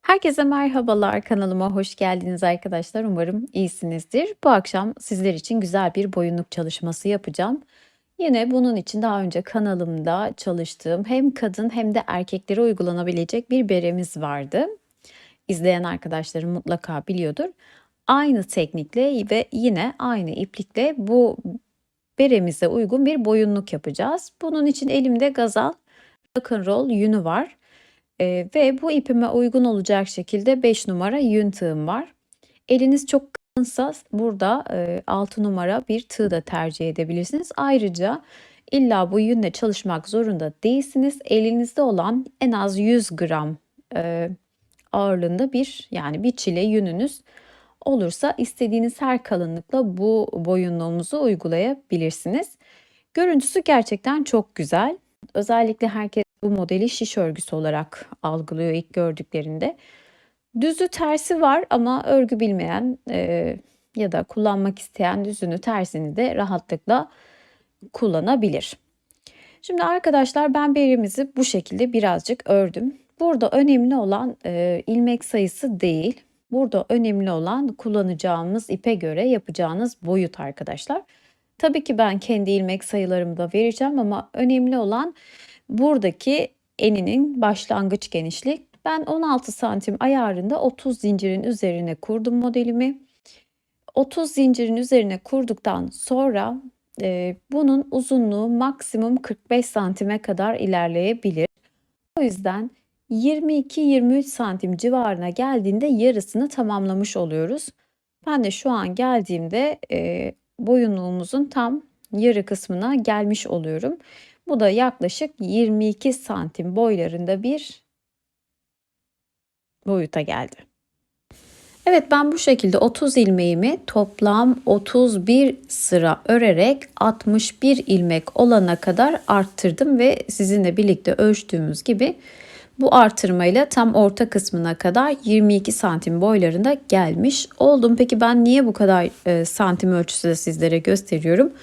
Herkese merhabalar, kanalıma hoş geldiniz arkadaşlar. Umarım iyisinizdir. Bu akşam sizler için güzel bir boyunluk çalışması yapacağım. Yine bunun için daha önce kanalımda çalıştığım hem kadın hem de erkeklere uygulanabilecek bir beremiz vardı. İzleyen arkadaşlarım mutlaka biliyordur. Aynı teknikle ve yine aynı iplikle bu beremize uygun bir boyunluk yapacağız. Bunun için elimde gazal rock'n'roll yünü var. Ve bu ipime uygun olacak şekilde 5 numara yün tığım var. Eliniz çok kalınsa burada 6 numara bir tığ da tercih edebilirsiniz. Ayrıca illa bu yünle çalışmak zorunda değilsiniz. Elinizde olan en az 100 gram ağırlığında bir çile yününüz olursa istediğiniz her kalınlıkla bu boyunluğumuzu uygulayabilirsiniz. Görüntüsü gerçekten çok güzel. Özellikle herkes bu modeli şiş örgüsü olarak algılıyor ilk gördüklerinde. Düzü tersi var ama örgü bilmeyen ya da kullanmak isteyen düzünü tersini de rahatlıkla kullanabilir. Şimdi arkadaşlar ben berimizi bu şekilde birazcık ördüm. Burada önemli olan ilmek sayısı değil. Burada önemli olan kullanacağımız ipe göre yapacağınız boyut arkadaşlar. Tabii ki ben kendi ilmek sayılarımı da vereceğim ama önemli olan buradaki eninin başlangıç genişliği. Ben 16 santim ayarında 30 zincirin üzerine kurdum modelimi. 30 zincirin üzerine kurduktan sonra bunun uzunluğu maksimum 45 santime kadar ilerleyebilir. O yüzden 22-23 santim civarına geldiğinde yarısını tamamlamış oluyoruz. Ben de şu an geldiğimde boyunluğumuzun tam yarı kısmına gelmiş oluyorum. Bu da yaklaşık 22 santim boylarında bir boyuta geldi. Evet, ben bu şekilde 30 ilmeğimi toplam 31 sıra örerek 61 ilmek olana kadar arttırdım ve sizinle birlikte ölçtüğümüz gibi bu artırmayla tam orta kısmına kadar 22 santim boylarında gelmiş oldum. Peki ben niye bu kadar santim ölçüsü de sizlere gösteriyorum?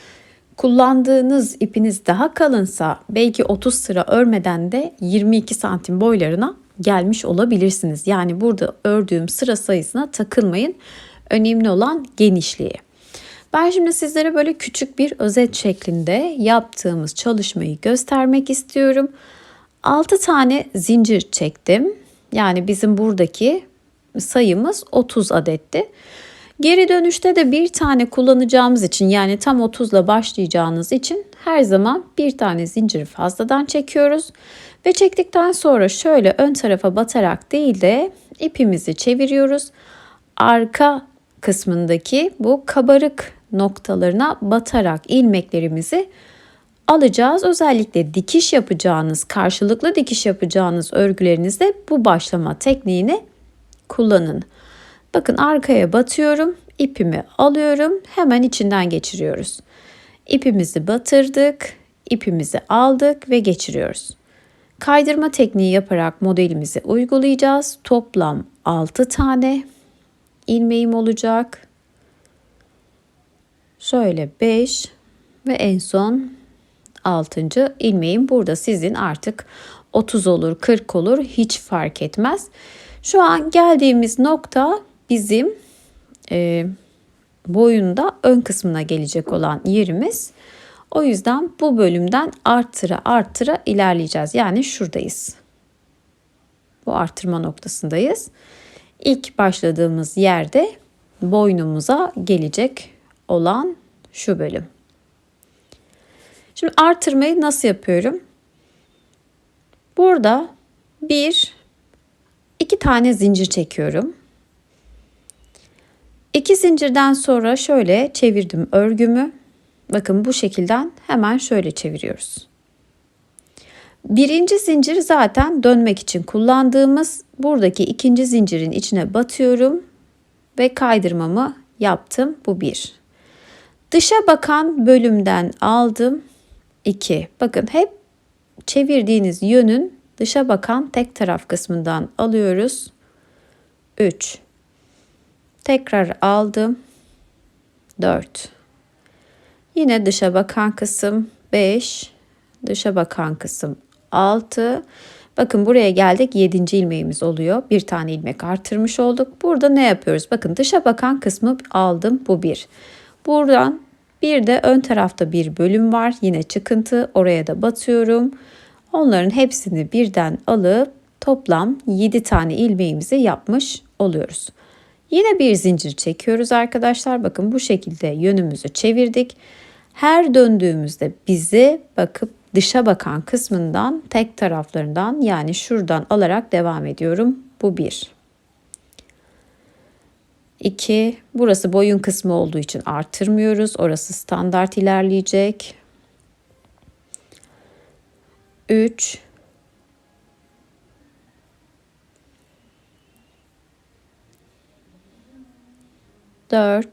Kullandığınız ipiniz daha kalınsa belki 30 sıra örmeden de 22 santim boylarına gelmiş olabilirsiniz. Yani burada ördüğüm sıra sayısına takılmayın. Önemli olan genişliği. Ben şimdi sizlere böyle küçük bir özet şeklinde yaptığımız çalışmayı göstermek istiyorum. 6 tane zincir çektim. Yani bizim buradaki sayımız 30 adetti. Geri dönüşte de bir tane kullanacağımız için, yani tam 30 ile başlayacağınız için her zaman bir tane zinciri fazladan çekiyoruz. Ve çektikten sonra şöyle ön tarafa batarak değil de ipimizi çeviriyoruz. Arka kısmındaki bu kabarık noktalarına batarak ilmeklerimizi alacağız. Özellikle dikiş yapacağınız, karşılıklı dikiş yapacağınız örgülerinizde bu başlama tekniğini kullanın. Bakın, arkaya batıyorum, ipimi alıyorum, hemen içinden geçiriyoruz. İpimizi batırdık, ipimizi aldık ve geçiriyoruz. Kaydırma tekniği yaparak modelimizi uygulayacağız. Toplam 6 tane ilmeğim olacak. Şöyle 5 ve en son 6. ilmeğim. Burada sizin artık 30 olur, 40 olur, hiç fark etmez. Şu an geldiğimiz nokta bizim boyunda ön kısmına gelecek olan yerimiz. O yüzden bu bölümden arttıra ilerleyeceğiz. Yani şuradayız. Bu artırma noktasındayız. İlk başladığımız yerde boynumuza gelecek olan şu bölüm. Şimdi artırmayı nasıl yapıyorum? Burada 2 tane zincir çekiyorum. 2 zincirden sonra şöyle çevirdim örgümü. Bakın, bu şekilden hemen şöyle çeviriyoruz. Birinci zincir zaten dönmek için kullandığımız, buradaki ikinci zincirin içine batıyorum ve kaydırmamı yaptım. Bu 1. Dışa bakan bölümden aldım. 2. Bakın, hep çevirdiğiniz yönün dışa bakan tek taraf kısmından alıyoruz. 3. Tekrar aldım. 4. Yine dışa bakan kısım 5. Dışa bakan kısım 6. Bakın buraya geldik, 7. ilmeğimiz oluyor. Bir tane ilmek artırmış olduk. Burada ne yapıyoruz? Bakın dışa bakan kısmı aldım, bu bir. Buradan bir de ön tarafta bir bölüm var. Yine çıkıntı, oraya da batıyorum. Onların hepsini birden alıp toplam 7 tane ilmeğimizi yapmış oluyoruz. Yine bir zincir çekiyoruz arkadaşlar. Bakın bu şekilde yönümüzü çevirdik. Her döndüğümüzde bizi bakıp dışa bakan kısmından, tek taraflarından, yani şuradan alarak devam ediyorum. Bu bir. 2. Burası boyun kısmı olduğu için artırmıyoruz. Orası standart ilerleyecek. 3. 4.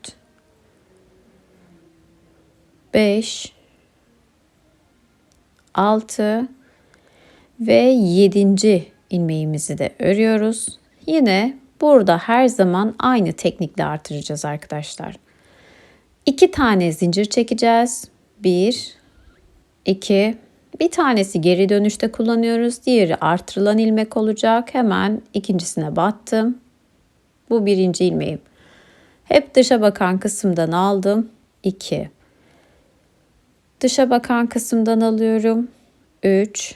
5. 6 ve 7. ilmeğimizi de örüyoruz. Yine burada her zaman aynı teknikle artıracağız arkadaşlar. 2 tane zincir çekeceğiz. 1, 2, bir tanesi geri dönüşte kullanıyoruz. Diğeri artırılan ilmek olacak. Hemen ikincisine battım. Bu birinci ilmeğim. Hep dışa bakan kısımdan aldım. 2. Dışa bakan kısımdan alıyorum. 3,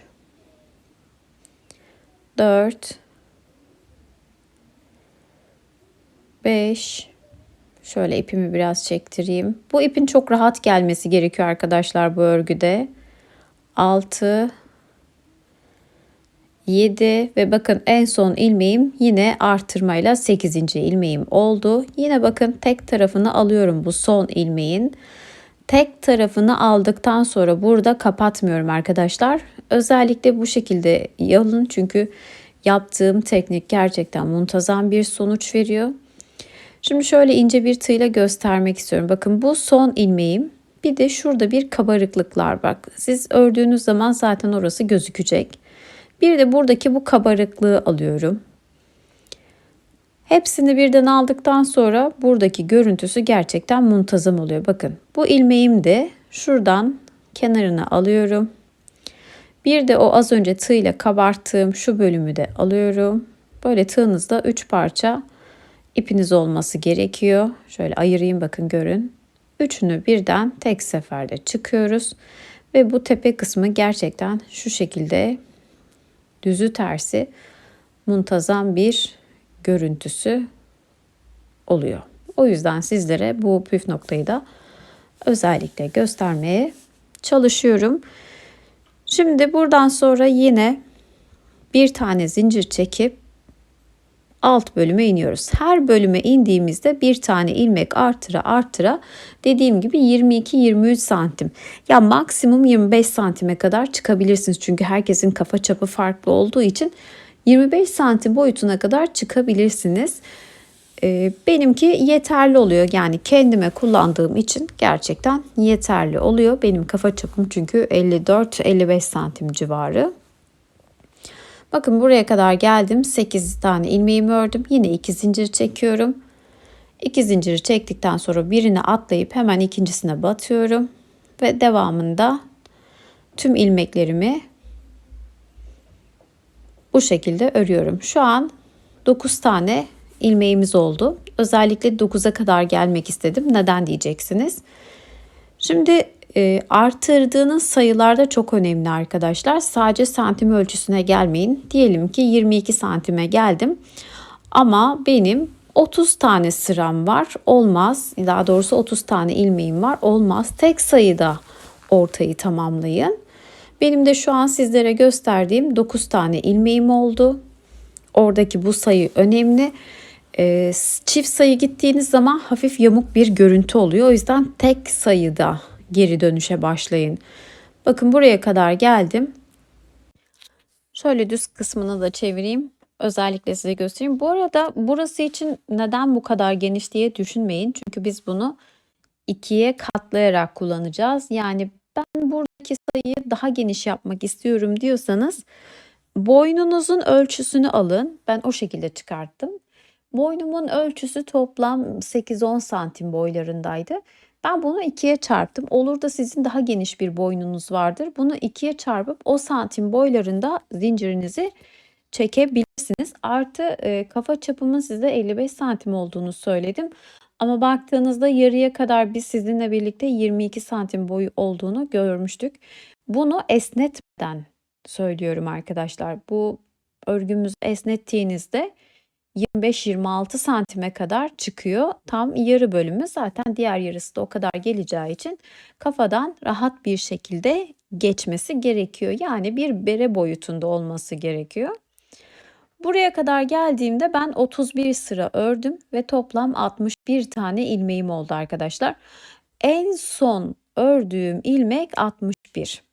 4, 5. Şöyle ipimi biraz çektireyim. Bu ipin çok rahat gelmesi gerekiyor arkadaşlar bu örgüde. 6, 7 ve bakın en son ilmeğim yine artırmayla 8. ilmeğim oldu. Yine bakın tek tarafını alıyorum bu son ilmeğin. Tek tarafını aldıktan sonra burada kapatmıyorum arkadaşlar. Özellikle bu şekilde alın, çünkü yaptığım teknik gerçekten muntazam bir sonuç veriyor. Şimdi şöyle ince bir tığla göstermek istiyorum. Bakın bu son ilmeğim. Bir de şurada bir kabarıklıklar bak. Siz ördüğünüz zaman zaten orası gözükecek. Bir de buradaki bu kabarıklığı alıyorum. Hepsini birden aldıktan sonra buradaki görüntüsü gerçekten muntazam oluyor. Bakın bu ilmeğim de şuradan kenarına alıyorum. Bir de o az önce tığ ile kabarttığım şu bölümü de alıyorum. Böyle tığınızda 3 parça ipiniz olması gerekiyor. Şöyle ayırayım, bakın görün. Üçünü birden tek seferde çıkıyoruz. Ve bu tepe kısmı gerçekten şu şekilde düzü tersi muntazam bir görüntüsü oluyor. O yüzden sizlere bu püf noktayı da özellikle göstermeye çalışıyorum. Şimdi buradan sonra yine bir tane zincir çekip alt bölüme iniyoruz. Her bölüme indiğimizde bir tane ilmek artıra dediğim gibi 22-23 santim. Ya maksimum 25 santime kadar çıkabilirsiniz. Çünkü herkesin kafa çapı farklı olduğu için 25 santim boyutuna kadar çıkabilirsiniz. Benimki yeterli oluyor. Yani kendime kullandığım için gerçekten yeterli oluyor. Benim kafa çapım çünkü 54-55 santim civarı. Bakın buraya kadar geldim. 8 tane ilmeğimi ördüm. Yine 2 zincir çekiyorum. 2 zinciri çektikten sonra birini atlayıp hemen ikincisine batıyorum. Ve devamında tüm ilmeklerimi bu şekilde örüyorum. Şu an 9 tane ilmeğimiz oldu. Özellikle 9'a kadar gelmek istedim. Neden diyeceksiniz? Şimdi artırdığınız sayılar da çok önemli arkadaşlar. Sadece santim ölçüsüne gelmeyin. Diyelim ki 22 santime geldim. Ama benim 30 tane sıram var. Olmaz. Daha doğrusu 30 tane ilmeğim var. Olmaz. Tek sayıda ortayı tamamlayın. Benim de şu an sizlere gösterdiğim 9 tane ilmeğim oldu. Oradaki bu sayı önemli. Çift sayı gittiğiniz zaman hafif yamuk bir görüntü oluyor. O yüzden tek sayıda geri dönüşe başlayın. Bakın buraya kadar geldim. Şöyle düz kısmını da çevireyim. Özellikle size göstereyim. Bu arada burası için neden bu kadar geniş diye düşünmeyin. Çünkü biz bunu ikiye katlayarak kullanacağız. Yani ben buradaki sayıyı daha geniş yapmak istiyorum diyorsanız boynunuzun ölçüsünü alın. Ben o şekilde çıkarttım. Boynumun ölçüsü toplam 8-10 santim boylarındaydı. Ben bunu 2'ye çarptım. Olur da sizin daha geniş bir boynunuz vardır. Bunu 2'ye çarpıp o santim boylarında zincirinizi çekebilirsiniz. Artı kafa çapımın size 55 santim olduğunu söyledim. Ama baktığınızda yarıya kadar biz sizinle birlikte 22 santim boyu olduğunu görmüştük. Bunu esnetmeden söylüyorum arkadaşlar. Bu örgümüzü esnettiğinizde 25-26 santime kadar çıkıyor. Tam yarı bölümü, zaten diğer yarısı da o kadar geleceği için kafadan rahat bir şekilde geçmesi gerekiyor. Yani bir bere boyutunda olması gerekiyor. Buraya kadar geldiğimde ben 31 sıra ördüm ve toplam 61 tane ilmeğim oldu arkadaşlar. En son ördüğüm ilmek 61.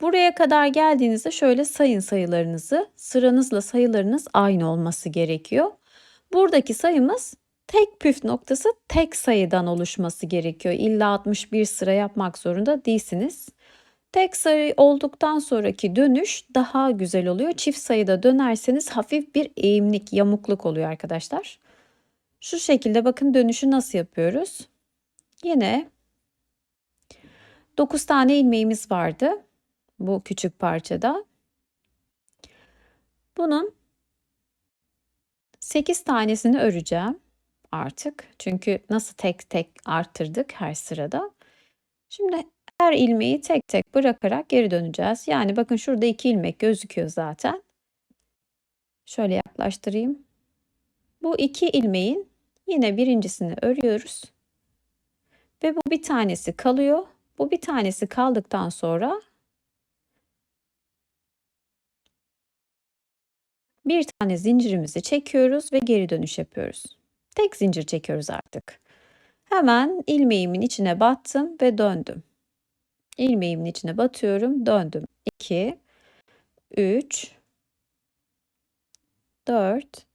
Buraya kadar geldiğinizde şöyle sayın sayılarınızı. Sıranızla sayılarınız aynı olması gerekiyor. Buradaki sayımız tek püf noktası tek sayıdan oluşması gerekiyor. İlla 61 sıra yapmak zorunda değilsiniz. Tek sayı olduktan sonraki dönüş daha güzel oluyor. Çift sayıda dönerseniz hafif bir eğimlik, yamukluk oluyor arkadaşlar. Şu şekilde bakın dönüşü nasıl yapıyoruz. Yine 9 tane ilmeğimiz vardı bu küçük parçada. Bunun 8 tanesini öreceğim artık. Çünkü nasıl tek tek arttırdık her sırada. Şimdi her ilmeği tek tek bırakarak geri döneceğiz. Yani bakın şurada 2 ilmek gözüküyor zaten. Şöyle yaklaştırayım. Bu 2 ilmeğin yine birincisini örüyoruz. Ve bu bir tanesi kalıyor. Bu bir tanesi kaldıktan sonra bir tane zincirimizi çekiyoruz ve geri dönüş yapıyoruz. Tek zincir çekiyoruz artık. Hemen ilmeğimin içine battım ve döndüm. İlmeğimin içine batıyorum, döndüm. 2, 3, 4,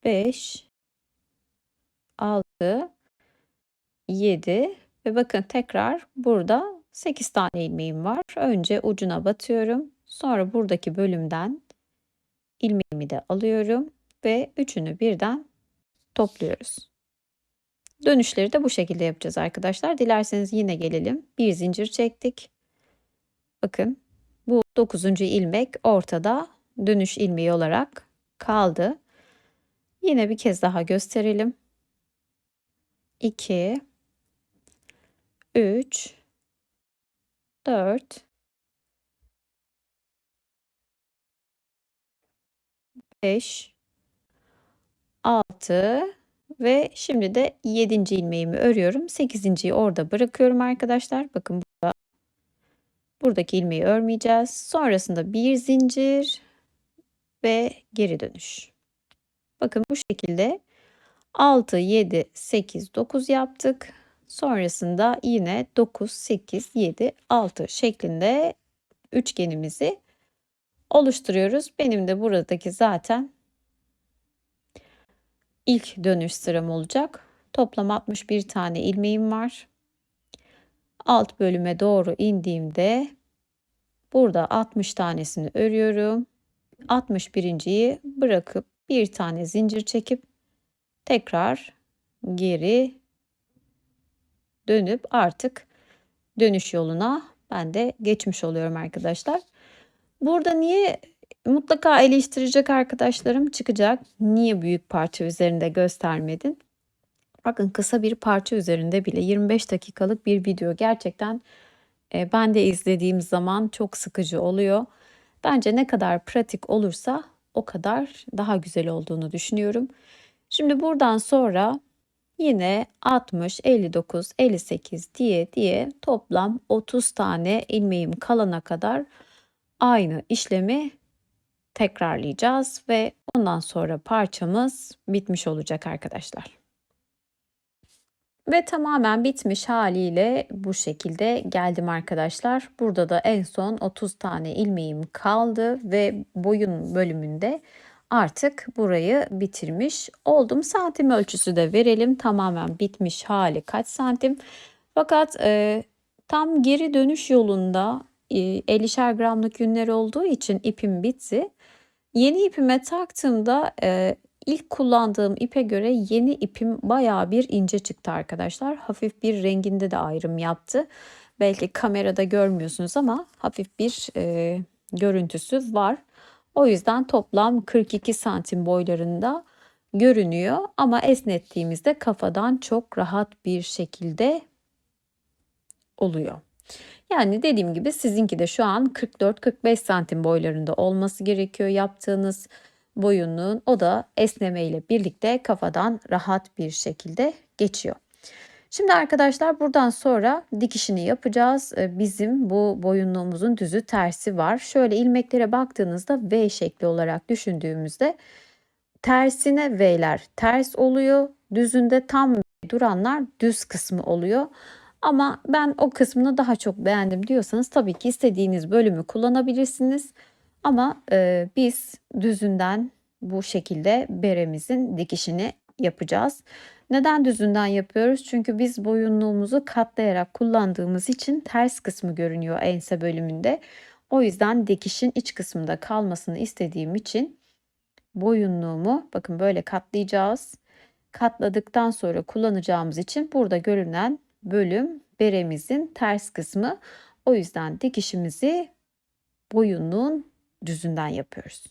5, 6, 7 ve bakın tekrar burada 8 tane ilmeğim var. Önce ucuna batıyorum. Sonra buradaki bölümden ilmeğimi de alıyorum ve üçünü birden topluyoruz. Dönüşleri de bu şekilde yapacağız arkadaşlar. Dilerseniz yine gelelim. Bir zincir çektik. Bakın bu 9. ilmek ortada dönüş ilmeği olarak kaldı. Yine bir kez daha gösterelim. 2, 3, 4, 5, 6 ve şimdi de 7. ilmeğimi örüyorum. 8.'yi orada bırakıyorum arkadaşlar. Bakın buradaki ilmeği örmeyeceğiz. Sonrasında bir zincir ve geri dönüş. Bakın bu şekilde 6, 7, 8, 9 yaptık. Sonrasında yine 9, 8, 7, 6 şeklinde üçgenimizi oluşturuyoruz. Benim de buradaki zaten ilk dönüş sıram olacak. Toplam 61 tane ilmeğim var. Alt bölüme doğru indiğimde burada 60 tanesini örüyorum. 61.'yi bırakıp bir tane zincir çekip tekrar geri dönüp artık dönüş yoluna ben de geçmiş oluyorum arkadaşlar. Burada niye mutlaka eleştirecek arkadaşlarım çıkacak? Niye büyük parça üzerinde göstermedin? Bakın kısa bir parça üzerinde bile 25 dakikalık bir video gerçekten ben de izlediğim zaman çok sıkıcı oluyor. Bence ne kadar pratik olursa o kadar daha güzel olduğunu düşünüyorum. Şimdi buradan sonra yine 60, 59, 58 diye toplam 30 tane ilmeğim kalana kadar aynı işlemi tekrarlayacağız ve ondan sonra parçamız bitmiş olacak arkadaşlar. Ve tamamen bitmiş haliyle bu şekilde geldim arkadaşlar. Burada da en son 30 tane ilmeğim kaldı ve boyun bölümünde artık burayı bitirmiş oldum. Santim ölçüsü de verelim. Tamamen bitmiş hali kaç santim? Fakat tam geri dönüş yolunda 50'şer gramlık yünler olduğu için ipim bitti. Yeni ipime taktığımda ilk kullandığım ipe göre yeni ipim bayağı bir ince çıktı arkadaşlar. Hafif bir renginde de ayrım yaptı. Belki kamerada görmüyorsunuz ama hafif bir görüntüsü var. O yüzden toplam 42 santim boylarında görünüyor ama esnettiğimizde kafadan çok rahat bir şekilde oluyor. Yani dediğim gibi sizinki de şu an 44-45 santim boylarında olması gerekiyor yaptığınız boyunluğun. O da esneme ile birlikte kafadan rahat bir şekilde geçiyor. Şimdi arkadaşlar buradan sonra dikişini yapacağız. Bizim bu boyunluğumuzun düzü tersi var. Şöyle ilmeklere baktığınızda V şekli olarak düşündüğümüzde tersine V'ler ters oluyor. Düzünde tam duranlar düz kısmı oluyor. Ama ben o kısmını daha çok beğendim diyorsanız tabii ki istediğiniz bölümü kullanabilirsiniz. Ama biz düzünden bu şekilde beremizin dikişini yapacağız. Neden düzünden yapıyoruz? Çünkü biz boyunluğumuzu katlayarak kullandığımız için ters kısmı görünüyor ense bölümünde. O yüzden dikişin iç kısmında kalmasını istediğim için boyunluğumu bakın böyle katlayacağız. Katladıktan sonra kullanacağımız için burada görünen bölüm beremizin ters kısmı. O yüzden dikişimizi boyunluğun düzünden yapıyoruz.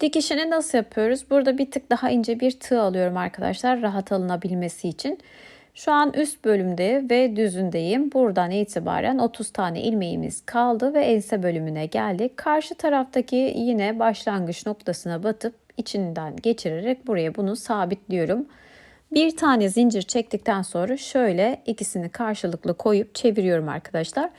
Dikişini nasıl yapıyoruz? Burada bir tık daha ince bir tığ alıyorum arkadaşlar rahat alınabilmesi için. Şu an üst bölümde ve düzündeyim. Buradan itibaren 30 tane ilmeğimiz kaldı ve ense bölümüne geldik. Karşı taraftaki yine başlangıç noktasına batıp içinden geçirerek buraya bunu sabitliyorum. Bir tane zincir çektikten sonra şöyle ikisini karşılıklı koyup çeviriyorum arkadaşlar.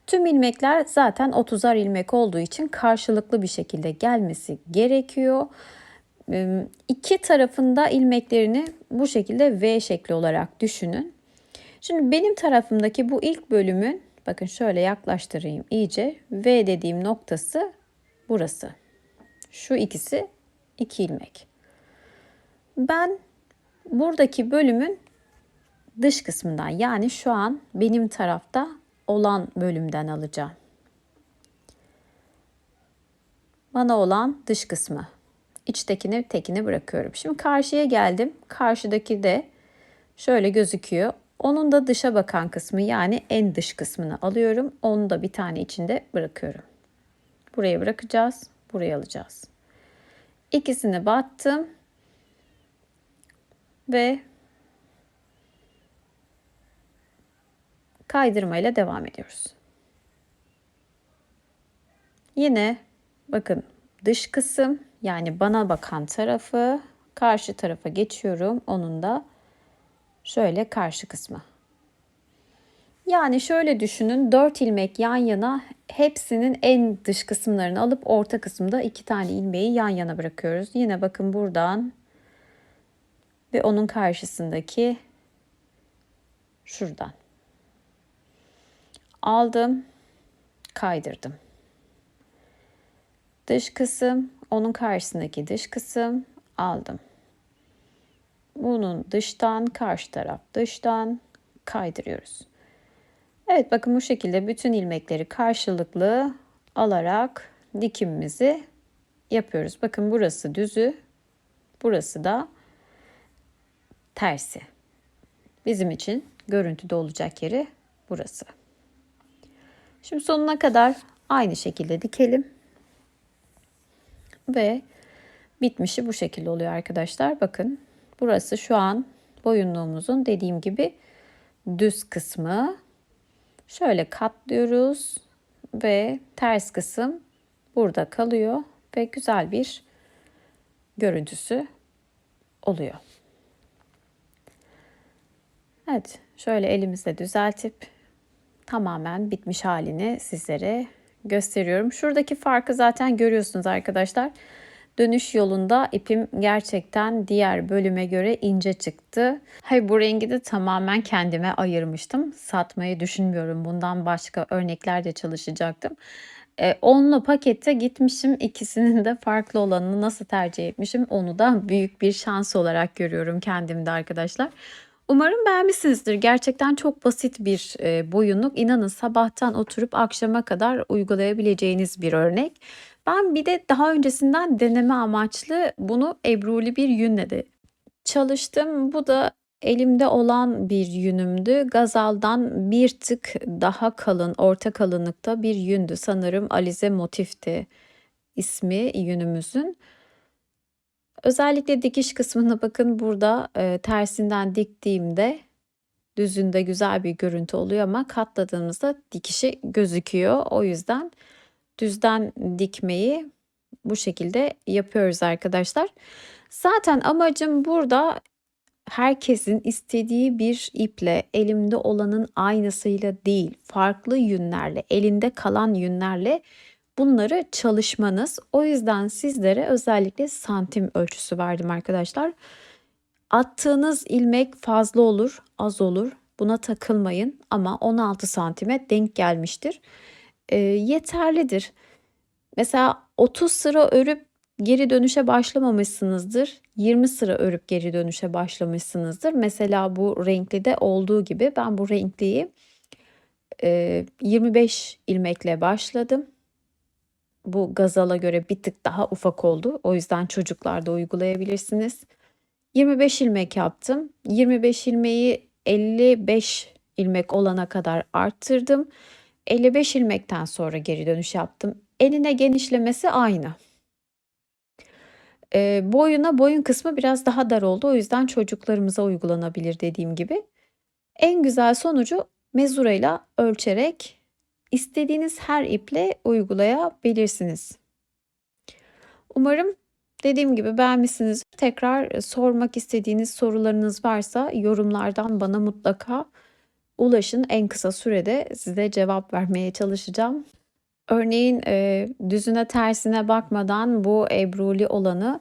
Tüm ilmekler zaten 30'ar ilmek olduğu için karşılıklı bir şekilde gelmesi gerekiyor. İki tarafında ilmeklerini bu şekilde V şekli olarak düşünün. Şimdi benim tarafımdaki bu ilk bölümün bakın şöyle yaklaştırayım iyice. V dediğim noktası burası. Şu ikisi 2 ilmek. Ben buradaki bölümün dış kısmından yani şu an benim tarafta olan bölümden alacağım. Bana olan dış kısmı. İçtekini tekini bırakıyorum. Şimdi karşıya geldim. Karşıdaki de şöyle gözüküyor. Onun da dışa bakan kısmı yani en dış kısmını alıyorum. Onu da bir tane içinde bırakıyorum. Buraya bırakacağız. Buraya alacağız. İkisini battım. Ve kaydırmayla devam ediyoruz. Yine bakın dış kısım yani bana bakan tarafı karşı tarafa geçiyorum. Onun da şöyle karşı kısmı. Yani şöyle düşünün 4 ilmek yan yana hepsinin en dış kısımlarını alıp orta kısımda 2 tane ilmeği yan yana bırakıyoruz. Yine bakın buradan ve onun karşısındaki şuradan. Aldım, kaydırdım. Dış kısım, onun karşısındaki dış kısım aldım. Bunun dıştan, karşı taraf dıştan kaydırıyoruz. Evet bakın bu şekilde bütün ilmekleri karşılıklı alarak dikimimizi yapıyoruz. Bakın burası düzü, burası da tersi. Bizim için görüntüde olacak yeri burası. Şimdi sonuna kadar aynı şekilde dikelim. Ve bitmişi bu şekilde oluyor arkadaşlar. Bakın burası şu an boyunluğumuzun dediğim gibi düz kısmı. Şöyle katlıyoruz ve ters kısım burada kalıyor ve güzel bir görüntüsü oluyor. Evet, şöyle elimizle düzeltip tamamen bitmiş halini sizlere gösteriyorum. Şuradaki farkı zaten görüyorsunuz arkadaşlar. Dönüş yolunda ipim gerçekten diğer bölüme göre ince çıktı. Hayır bu rengi de tamamen kendime ayırmıştım. Satmayı düşünmüyorum. Bundan başka örneklerde çalışacaktım. Onlu pakete gitmişim. İkisinin de farklı olanını nasıl tercih etmişim onu da büyük bir şans olarak görüyorum kendimde arkadaşlar. Umarım beğenmişsinizdir. Gerçekten çok basit bir, boyunluk. İnanın sabahtan oturup akşama kadar uygulayabileceğiniz bir örnek. Ben bir de daha öncesinden deneme amaçlı bunu ebruli bir yünle de çalıştım. Bu da elimde olan bir yünümdü. Gazal'dan bir tık daha kalın, orta kalınlıkta bir yündü. Sanırım Alize Motif'ti ismi yünümüzün. Özellikle dikiş kısmına bakın burada, tersinden diktiğimde düzünde güzel bir görüntü oluyor ama katladığımızda dikişi gözüküyor. O yüzden düzden dikmeyi bu şekilde yapıyoruz arkadaşlar. Zaten amacım burada herkesin istediği bir iple, elimde olanın aynısıyla değil, farklı yünlerle, elinde kalan yünlerle bunları çalışmanız. O yüzden sizlere özellikle santim ölçüsü verdim arkadaşlar. Attığınız ilmek fazla olur, az olur. Buna takılmayın ama 16 santime denk gelmiştir. Yeterlidir. Mesela 30 sıra örüp geri dönüşe başlamamışsınızdır. 20 sıra örüp geri dönüşe başlamışsınızdır. Mesela bu renklide olduğu gibi ben bu renkliyi 25 ilmekle başladım. Bu Gazal'a göre bir tık daha ufak oldu. O yüzden çocuklarda uygulayabilirsiniz. 25 ilmek yaptım. 25 ilmeği 55 ilmek olana kadar arttırdım. 55 ilmekten sonra geri dönüş yaptım. Enine genişlemesi aynı. Boyun kısmı biraz daha dar oldu. O yüzden çocuklarımıza uygulanabilir dediğim gibi. En güzel sonucu mezurayla ölçerek istediğiniz her iple uygulayabilirsiniz. Umarım dediğim gibi beğenmişsinizdir. Tekrar sormak istediğiniz sorularınız varsa yorumlardan bana mutlaka ulaşın. En kısa sürede size cevap vermeye çalışacağım. Örneğin düzüne tersine bakmadan bu ebruli olanı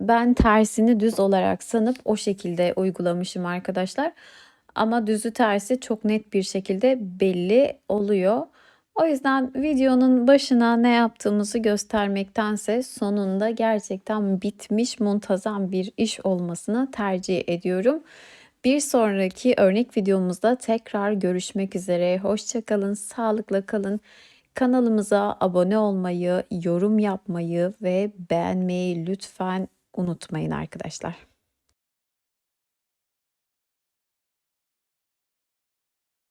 ben tersini düz olarak sanıp o şekilde uygulamışım arkadaşlar. Ama düzü tersi çok net bir şekilde belli oluyor. O yüzden videonun başına ne yaptığımızı göstermektense sonunda gerçekten bitmiş muntazam bir iş olmasını tercih ediyorum. Bir sonraki örnek videomuzda tekrar görüşmek üzere. Hoşça kalın, sağlıkla kalın. Kanalımıza abone olmayı, yorum yapmayı ve beğenmeyi lütfen unutmayın arkadaşlar.